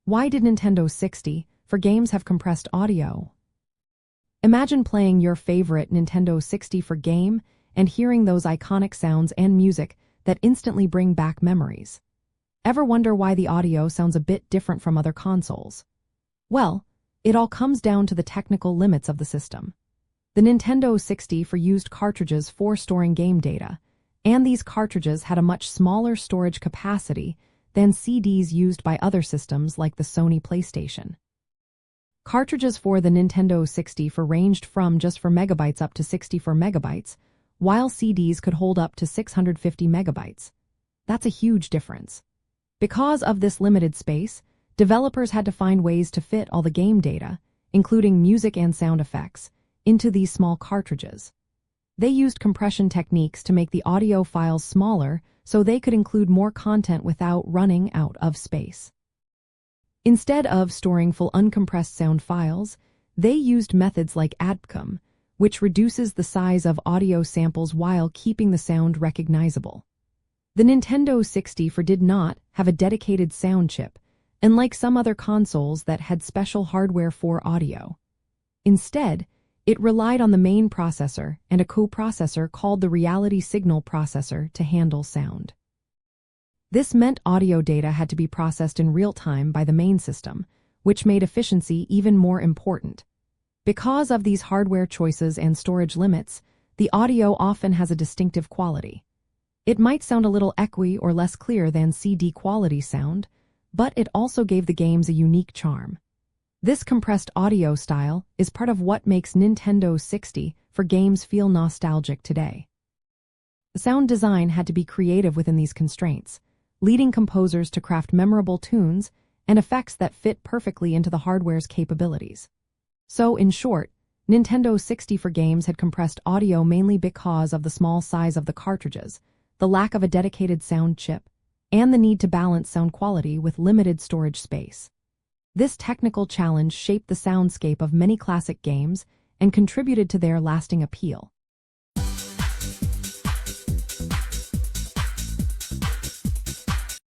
Why did Nintendo 60 for games have compressed audio? Imagine playing your favorite Nintendo 60 for game and hearing those iconic sounds and music that instantly bring back memories. Ever wonder why the audio sounds a bit different from other consoles? Well, it all comes down to the technical limits of the system. The Nintendo 60 used cartridges for storing game data, and these cartridges had a much smaller storage capacity than CDs used by other systems like the Sony PlayStation. Cartridges for the Nintendo 60 ranged from just 4 megabytes up to 64 megabytes, while CDs could hold up to 650 megabytes. That's a huge difference. Because of this limited space, developers had to find ways to fit all the game data, including music and sound effects, into these small cartridges. They used compression techniques to make the audio files smaller so they could include more content without running out of space. Instead of storing full uncompressed sound files, they used methods like ADCOM, which reduces the size of audio samples while keeping the sound recognizable. The Nintendo 60 did not have a dedicated sound chip, unlike some other consoles that had special hardware for audio. Instead, it relied on the main processor and a coprocessor called the reality signal processor to handle sound. This meant audio data had to be processed in real time by the main system, which made efficiency even more important. Because of these hardware choices and storage limits, the audio often has a distinctive quality. It might sound a little echoey or less clear than CD quality sound, but it also gave the games a unique charm. This compressed audio style is part of what makes Nintendo 60 games feel nostalgic today. The sound design had to be creative within these constraints, leading composers to craft memorable tunes and effects that fit perfectly into the hardware's capabilities. So, in short, Nintendo 60 games had compressed audio mainly because of the small size of the cartridges, the lack of a dedicated sound chip, and the need to balance sound quality with limited storage space. This technical challenge shaped the soundscape of many classic games and contributed to their lasting appeal.